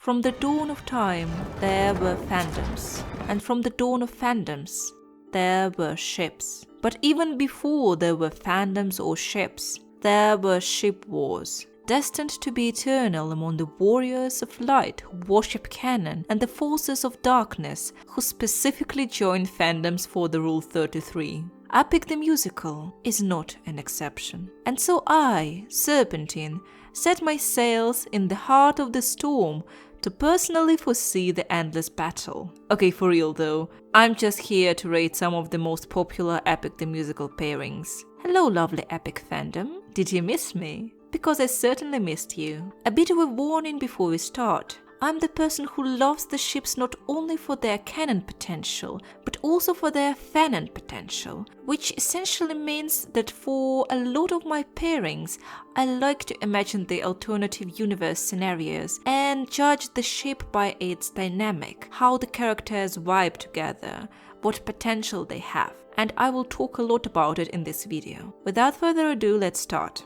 From the dawn of time, there were fandoms, and from the dawn of fandoms, there were ships. But even before there were fandoms or ships, there were ship wars, destined to be eternal among the warriors of light who worship canon and the forces of darkness who specifically joined fandoms for the Rule 33. Epic the Musical is not an exception. And so I, Serpentine, set my sails in the heart of the storm to personally foresee the endless battle. Okay, for real though, I'm just here to rate some of the most popular Epic the Musical pairings. Hello lovely Epic fandom, did you miss me? Because I certainly missed you. A bit of a warning before we start. I'm the person who loves the ships not only for their canon potential, but also for their fanon potential, which essentially means that for a lot of my pairings, I like to imagine the alternative universe scenarios and judge the ship by its dynamic, how the characters vibe together, what potential they have, and I will talk a lot about it in this video. Without further ado, let's start.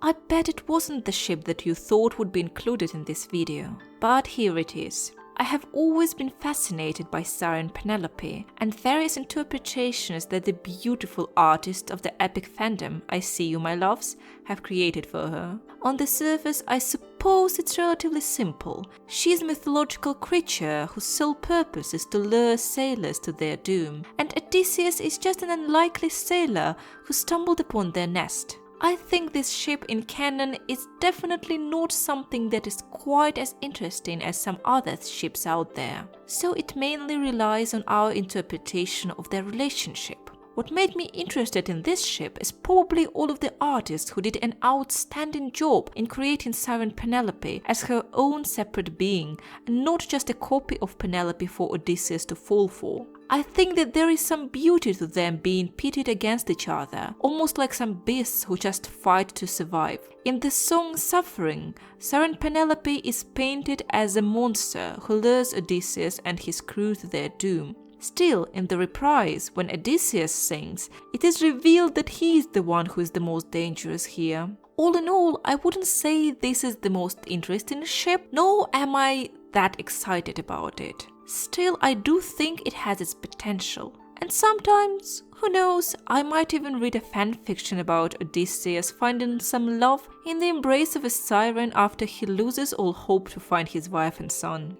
I bet it wasn't the ship that you thought would be included in this video, but here it is. I have always been fascinated by Siren Penelope and various interpretations that the beautiful artists of the epic fandom I see you my loves have created for her. On the surface, I suppose it's relatively simple. She's a mythological creature whose sole purpose is to lure sailors to their doom, and Odysseus is just an unlikely sailor who stumbled upon their nest. I think this ship in canon is definitely not something that is quite as interesting as some other ships out there, so it mainly relies on our interpretation of their relationship. What made me interested in this ship is probably all of the artists who did an outstanding job in creating Siren Penelope as her own separate being, and not just a copy of Penelope for Odysseus to fall for. I think that there is some beauty to them being pitted against each other, almost like some beasts who just fight to survive. In the song Suffering, Siren Penelope is painted as a monster who lures Odysseus and his crew to their doom. Still, in the reprise, when Odysseus sings, it is revealed that he is the one who is the most dangerous here. All in all, I wouldn't say this is the most interesting ship, nor am I that excited about it. Still, I do think it has its potential. And sometimes, who knows, I might even read a fanfiction about Odysseus finding some love in the embrace of a siren after he loses all hope to find his wife and son.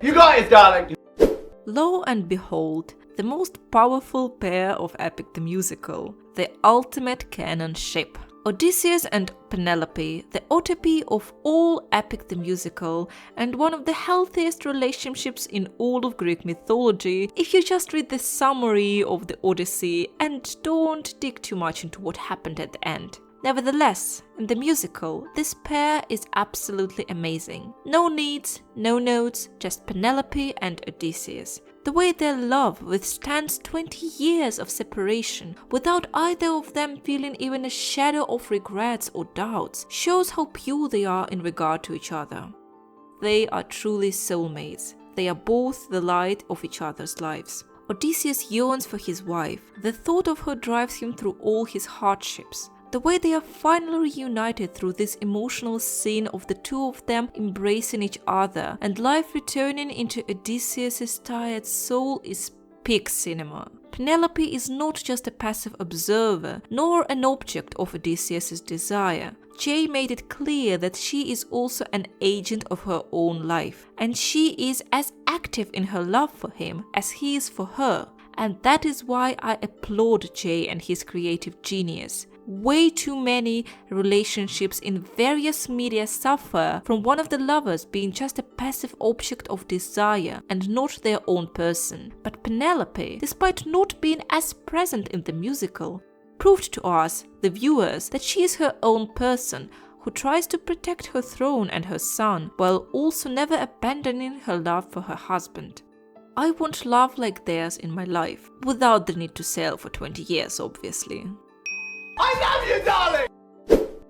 You got it, darling! Lo and behold, the most powerful pair of Epic the Musical, the ultimate canon ship. Odysseus and Penelope, the autopsy of all Epic the Musical, and one of the healthiest relationships in all of Greek mythology if you just read the summary of the Odyssey and don't dig too much into what happened at the end. Nevertheless, in the musical, this pair is absolutely amazing. No needs, no notes, just Penelope and Odysseus. The way their love withstands 20 years of separation without either of them feeling even a shadow of regrets or doubts shows how pure they are in regard to each other. They are truly soulmates. They are both the light of each other's lives. Odysseus yearns for his wife. The thought of her drives him through all his hardships. The way they are finally reunited through this emotional scene of the two of them embracing each other and life returning into Odysseus' tired soul is peak cinema. Penelope is not just a passive observer, nor an object of Odysseus' desire. Jay made it clear that she is also an agent of her own life, and she is as active in her love for him as he is for her. And that is why I applaud Jay and his creative genius. Way too many relationships in various media suffer from one of the lovers being just a passive object of desire and not their own person. But Penelope, despite not being as present in the musical, proved to us, the viewers, that she is her own person who tries to protect her throne and her son while also never abandoning her love for her husband. I want love like theirs in my life, without the need to sail for 20 years, obviously. I love you, darling!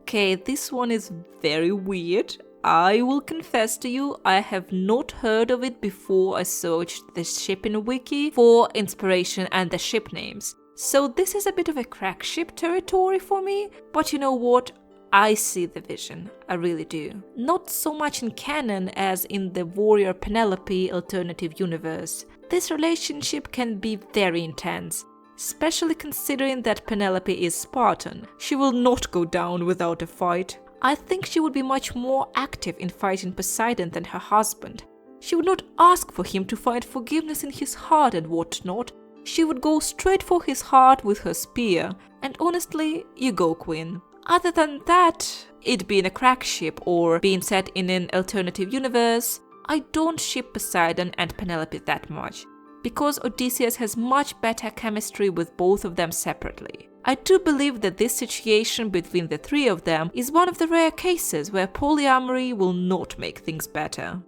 Okay, this one is very weird. I will confess to you, I have not heard of it before I searched the ship in a wiki for inspiration and the ship names. So this is a bit of a crack ship territory for me, but you know what? I see the vision, I really do. Not so much in canon as in the warrior Penelope alternative universe. This relationship can be very intense, especially considering that Penelope is Spartan. She will not go down without a fight. I think she would be much more active in fighting Poseidon than her husband. She would not ask for him to find forgiveness in his heart and whatnot. She would go straight for his heart with her spear. And honestly, you go, Queen. Other than that, it being a crack ship or being set in an alternative universe, I don't ship Poseidon and Penelope that much, because Odysseus has much better chemistry with both of them separately. I do believe that this situation between the three of them is one of the rare cases where polyamory will not make things better.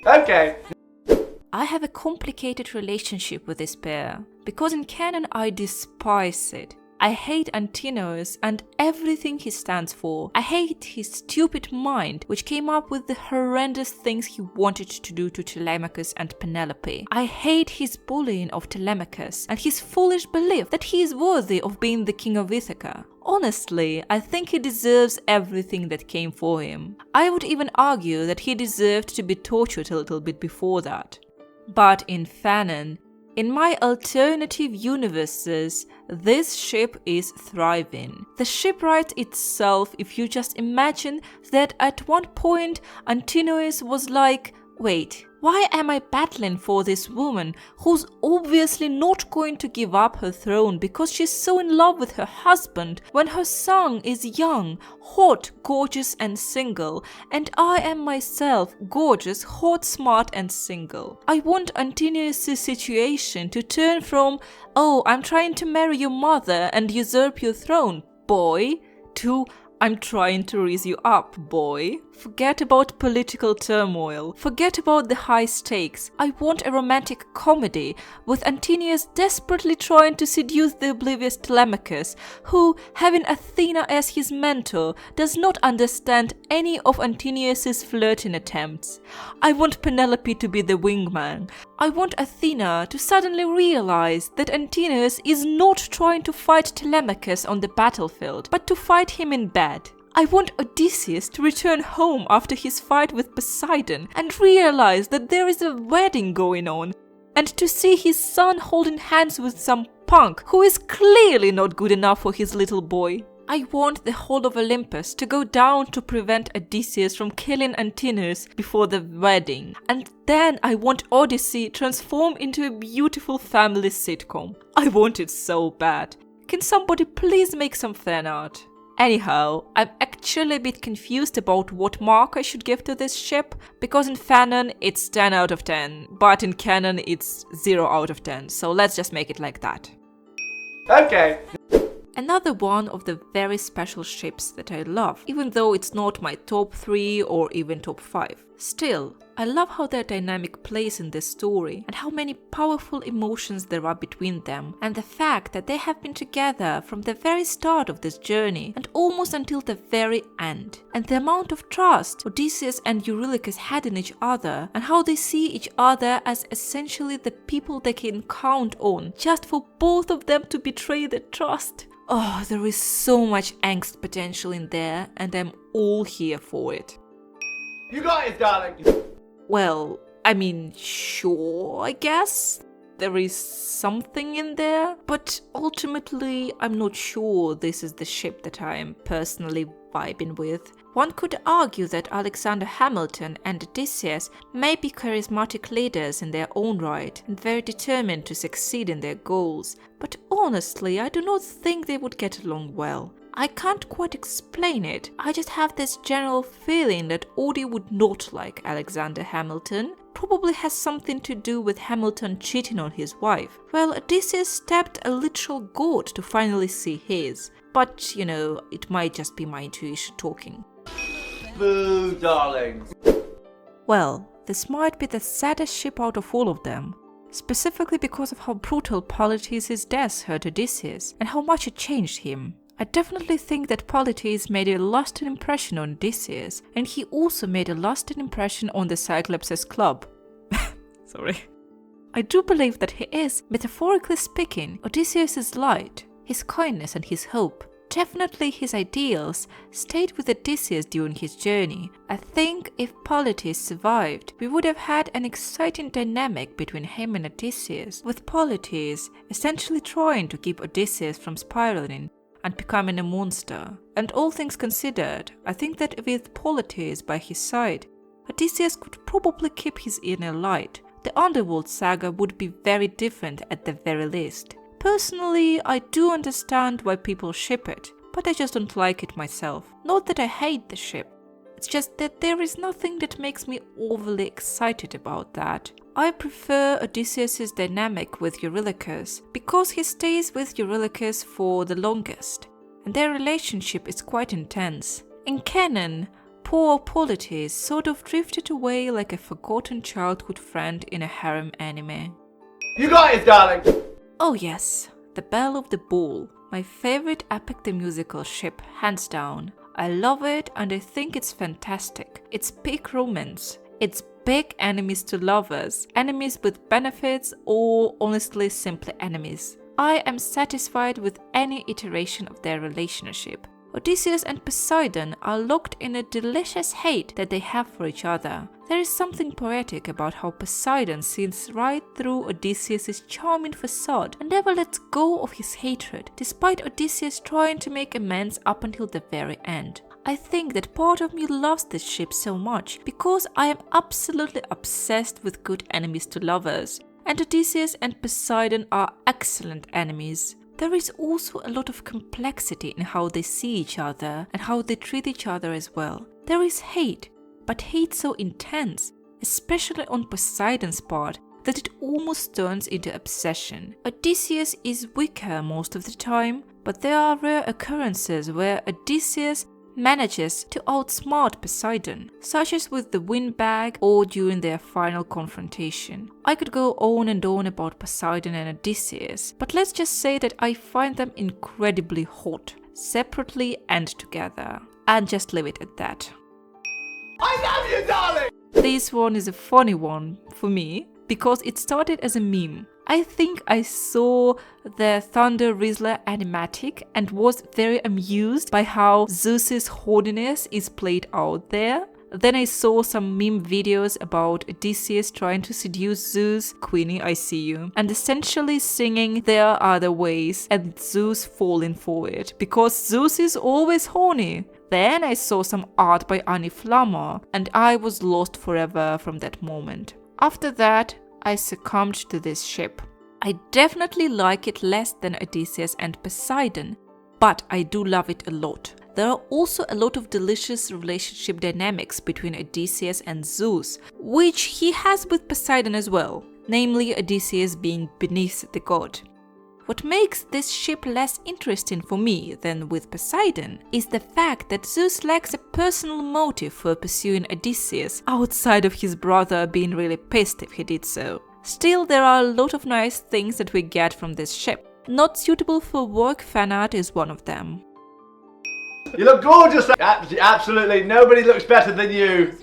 Okay. I have a complicated relationship with this pair, because in canon I despise it. I hate Antinous and everything he stands for. I hate his stupid mind, which came up with the horrendous things he wanted to do to Telemachus and Penelope. I hate his bullying of Telemachus and his foolish belief that he is worthy of being the king of Ithaca. Honestly, I think he deserves everything that came for him. I would even argue that he deserved to be tortured a little bit before that. But in fanon, in my alternative universes, this ship is thriving. The shipwright itself, if you just imagine that at one point Antinous was like, wait, why am I battling for this woman who's obviously not going to give up her throne because she's so in love with her husband when her son is young, hot, gorgeous and single, and I am myself gorgeous, hot, smart and single. I want Antinous' situation to turn from, oh, I'm trying to marry your mother and usurp your throne, boy, to I'm trying to raise you up, boy. Forget about political turmoil. Forget about the high stakes. I want a romantic comedy with Antinous desperately trying to seduce the oblivious Telemachus, who, having Athena as his mentor, does not understand any of Antinous' flirting attempts. I want Penelope to be the wingman. I want Athena to suddenly realize that Antinous is not trying to fight Telemachus on the battlefield, but to fight him in bed. I want Odysseus to return home after his fight with Poseidon and realize that there is a wedding going on, and to see his son holding hands with some punk who is clearly not good enough for his little boy. I want the whole of Olympus to go down to prevent Odysseus from killing Antinous before the wedding, and then I want Odyssey transformed into a beautiful family sitcom. I want it so bad. Can somebody please make some fan art? Anyhow, I'm actually a bit confused about what mark I should give to this ship, because in fanon it's 10 out of 10, but in canon it's 0 out of 10, so let's just make it like that. Okay. Another one of the very special ships that I love, even though it's not my top 3 or even top 5. Still, I love how their dynamic plays in this story and how many powerful emotions there are between them, and the fact that they have been together from the very start of this journey and almost until the very end, and the amount of trust Odysseus and Eurylochus had in each other, and how they see each other as essentially the people they can count on just for both of them to betray their trust. Oh, there is so much angst potential in there, and I'm all here for it. You got it, darling. Well, I mean, sure, I guess. There is something in there, but ultimately I'm not sure this is the ship that I am personally vibing with. One could argue that Alexander Hamilton and Odysseus may be charismatic leaders in their own right and very determined to succeed in their goals, but honestly I do not think they would get along well. I can't quite explain it, I just have this general feeling that Ody would not like Alexander Hamilton. Probably has something to do with Hamilton cheating on his wife. Well, Odysseus stabbed a literal god to finally see his. But, you know, it might just be my intuition talking. Boo, darling. Well, this might be the saddest ship out of all of them. Specifically because of how brutal Polites' death hurt Odysseus and how much it changed him. I definitely think that Polites made a lasting impression on Odysseus, and he also made a lasting impression on the Cyclops' club. Sorry. I do believe that he is, metaphorically speaking, Odysseus' light, his kindness and his hope. definitely his ideals, stayed with Odysseus during his journey. I think if Polites survived, we would have had an exciting dynamic between him and Odysseus, with Polites essentially trying to keep Odysseus from spiraling and becoming a monster. And all things considered, I think that with Polites by his side, Odysseus could probably keep his inner light. The Underworld saga would be very different at the very least. Personally, I do understand why people ship it, but I just don't like it myself. Not that I hate the ship, it's just that there is nothing that makes me overly excited about that. I prefer Odysseus' dynamic with Eurylochus because he stays with Eurylochus for the longest, and their relationship is quite intense. In canon, poor Polites sort of drifted away like a forgotten childhood friend in a harem anime. You got it, darling! Oh yes, The Belle of the Ball, my favorite Epic the Musical ship, hands down. I love it and I think it's fantastic. It's peak romance. It's big enemies to lovers, enemies with benefits, or honestly simply enemies. I am satisfied with any iteration of their relationship. Odysseus and Poseidon are locked in a delicious hate that they have for each other. There is something poetic about how Poseidon sees right through Odysseus' charming facade and never lets go of his hatred, despite Odysseus trying to make amends up until the very end. I think that part of me loves this ship so much because I am absolutely obsessed with good enemies to lovers, and Odysseus and Poseidon are excellent enemies. There is also a lot of complexity in how they see each other and how they treat each other as well. There is hate, but hate so intense, especially on Poseidon's part, that it almost turns into obsession. Odysseus is weaker most of the time, but there are rare occurrences where Odysseus manages to outsmart Poseidon, such as with the windbag or during their final confrontation. I could go on and on about Poseidon and Odysseus, but let's just say that I find them incredibly hot, separately and together. And just leave it at that. I love you, darling! This one is a funny one for me, because it started as a meme. I think I saw the Thunder Rizzler animatic and was very amused by how Zeus's horniness is played out there. Then I saw some meme videos about Odysseus trying to seduce Zeus, Queenie, I see you, and essentially singing There Are Other Ways and Zeus falling for it, because Zeus is always horny. Then I saw some art by Annie Flammer, and I was lost forever from that moment. After that, I succumbed to this ship. I definitely like it less than Odysseus and Poseidon, but I do love it a lot. There are also a lot of delicious relationship dynamics between Odysseus and Zeus, which he has with Poseidon as well, namely Odysseus being beneath the god. What makes this ship less interesting for me than with Poseidon is the fact that Zeus lacks a personal motive for pursuing Odysseus outside of his brother being really pissed if he did so. Still, there are a lot of nice things that we get from this ship. Not suitable for work fanart is one of them. You look gorgeous! Absolutely, nobody looks better than you!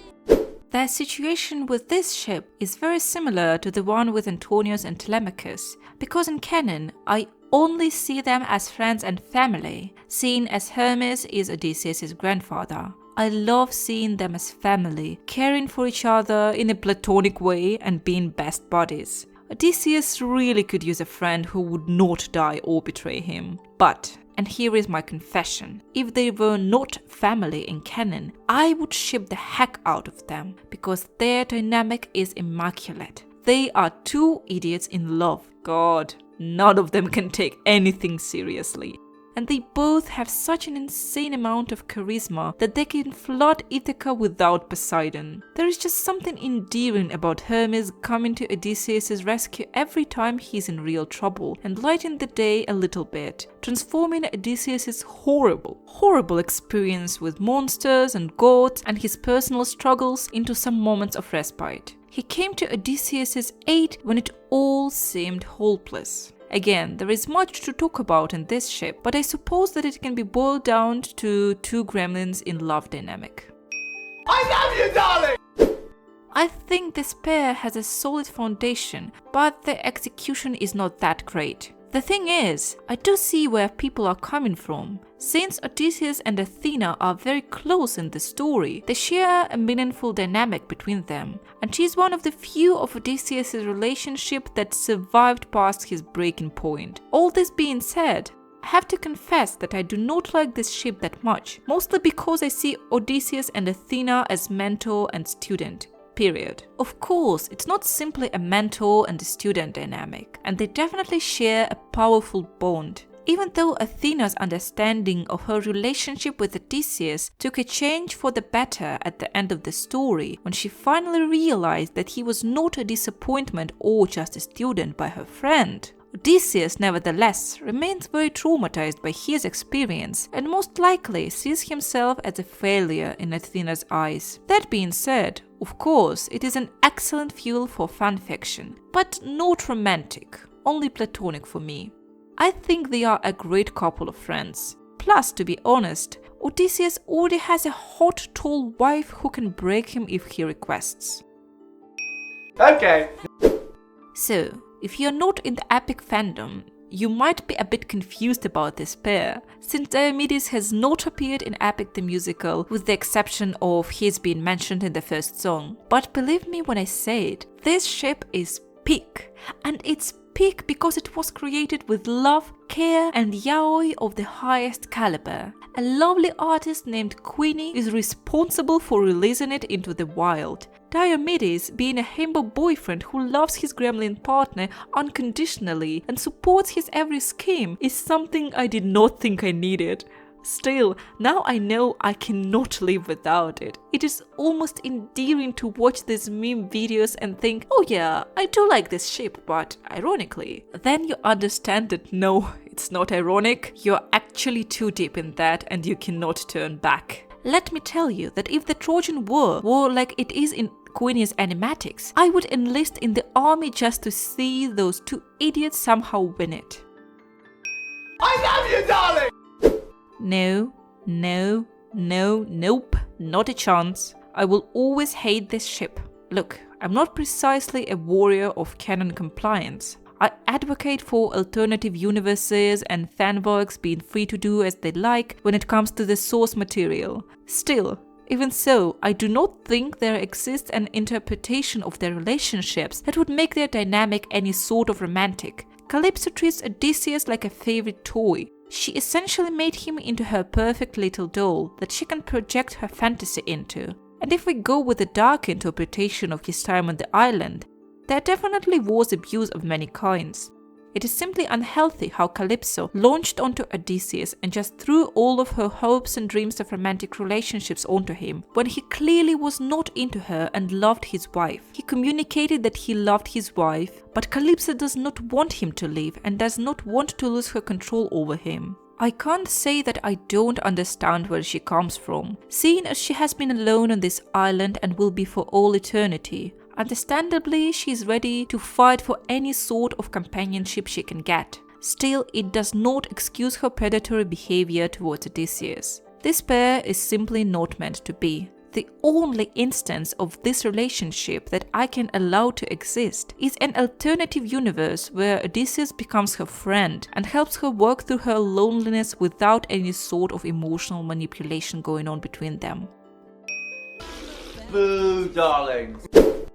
The situation with this ship is very similar to the one with Antonius and Telemachus, because in canon, I only see them as friends and family, seeing as Hermes is Odysseus' grandfather. I love seeing them as family, caring for each other in a platonic way and being best buddies. Odysseus really could use a friend who would not die or betray him. But, and here is my confession, if they were not family in canon, I would ship the heck out of them, because their dynamic is immaculate. They are two idiots in love. God, none of them can take anything seriously. And they both have such an insane amount of charisma that they can flood Ithaca without Poseidon. There is just something endearing about Hermes coming to Odysseus' rescue every time he's in real trouble and lighting the day a little bit, transforming Odysseus' horrible experience with monsters and gods and his personal struggles into some moments of respite. He came to Odysseus' aid when it all seemed hopeless. Again, there is much to talk about in this ship, but I suppose that it can be boiled down to two gremlins in love dynamic. I love you, darling! I think this pair has a solid foundation, but the execution is not that great. The thing is, I do see where people are coming from. Since Odysseus and Athena are very close in the story, they share a meaningful dynamic between them, and she's one of the few of Odysseus' relationship that survived past his breaking point. All this being said, I have to confess that I do not like this ship that much, mostly because I see Odysseus and Athena as mentor and student. Period. Of course, it's not simply a mentor and a student dynamic, and they definitely share a powerful bond. Even though Athena's understanding of her relationship with Odysseus took a change for the better at the end of the story, when she finally realized that he was not a disappointment or just a student by her friend. Odysseus, nevertheless, remains very traumatized by his experience and most likely sees himself as a failure in Athena's eyes. That being said, of course, it is an excellent fuel for fanfiction, but not romantic, only platonic for me. I think they are a great couple of friends. Plus, to be honest, Odysseus already has a hot, tall wife who can break him if he requests. Okay. So, if you're not in the epic fandom, you might be a bit confused about this pair, since Diomedes has not appeared in Epic the Musical with the exception of his being mentioned in the first song. But believe me when I say it, this ship is peak, and it's peak because it was created with love, care and yaoi of the highest caliber. A lovely artist named Queenie is responsible for releasing it into the wild. Diomedes, being a humble boyfriend who loves his gremlin partner unconditionally and supports his every scheme, is something I did not think I needed. Still, now I know I cannot live without it. It is almost endearing to watch these meme videos and think, oh yeah, I do like this ship, but ironically. Then you understand that no, it's not ironic, you're actually too deep in that and you cannot turn back. Let me tell you that if the Trojan War like it is in Queenie's animatics, I would enlist in the army just to see those two idiots somehow win it. I love you, darling! Nope, not a chance. I will always hate this ship. Look, I'm not precisely a warrior of canon compliance. I advocate for alternative universes and fanworks being free to do as they like when it comes to the source material. Still, even so, I do not think there exists an interpretation of their relationships that would make their dynamic any sort of romantic. Calypso treats Odysseus like a favorite toy. She essentially made him into her perfect little doll that she can project her fantasy into. And if we go with the dark interpretation of his time on the island, there definitely was abuse of many kinds. It is simply unhealthy how Calypso launched onto Odysseus and just threw all of her hopes and dreams of romantic relationships onto him, when he clearly was not into her and loved his wife. He communicated that he loved his wife, but Calypso does not want him to leave and does not want to lose her control over him. I can't say that I don't understand where she comes from, seeing as she has been alone on this island and will be for all eternity. Understandably, she is ready to fight for any sort of companionship she can get. Still, it does not excuse her predatory behavior towards Odysseus. This pair is simply not meant to be. The only instance of this relationship that I can allow to exist is an alternative universe where Odysseus becomes her friend and helps her work through her loneliness without any sort of emotional manipulation going on between them. Boo, darling.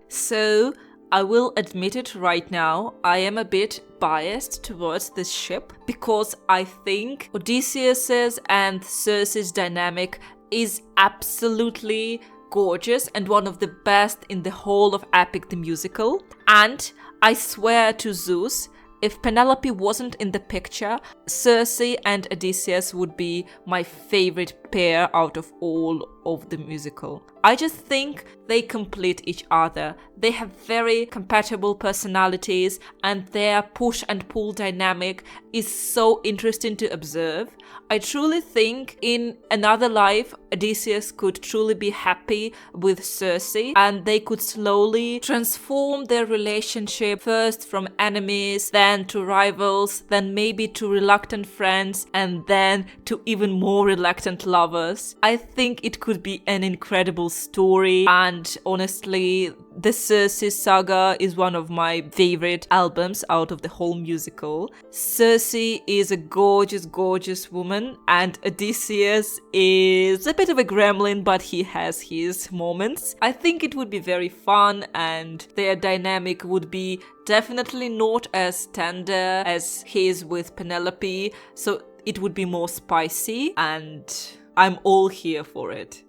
So, I will admit it right now, I am a bit biased towards this ship because I think Odysseus's and Circe's dynamic is absolutely gorgeous and one of the best in the whole of Epic the Musical. And I swear to Zeus, if Penelope wasn't in the picture, Circe and Odysseus would be my favorite pair out of all of the musical. I just think they complete each other. They have very compatible personalities and their push and pull dynamic is so interesting to observe. I truly think in another life Odysseus could truly be happy with Circe and they could slowly transform their relationship first from enemies, then to rivals, then maybe to reluctant friends and then to even more reluctant lovers. I think it could would be an incredible story, and honestly, the Circe saga is one of my favorite albums out of the whole musical. Circe is a gorgeous, gorgeous woman, and Odysseus is a bit of a gremlin, but he has his moments. I think it would be very fun, and their dynamic would be definitely not as tender as his with Penelope, so it would be more spicy, and I'm all here for it.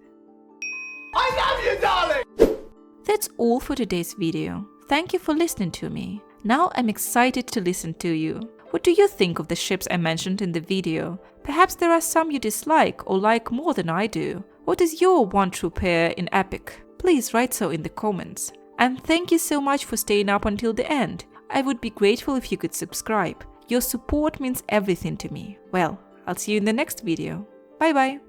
I love you, darling! That's all for today's video. Thank you for listening to me. Now I'm excited to listen to you. What do you think of the ships I mentioned in the video? Perhaps there are some you dislike or like more than I do. What is your one true pair in Epic? Please write so in the comments. And thank you so much for staying up until the end. I would be grateful if you could subscribe. Your support means everything to me. Well, I'll see you in the next video. Bye bye!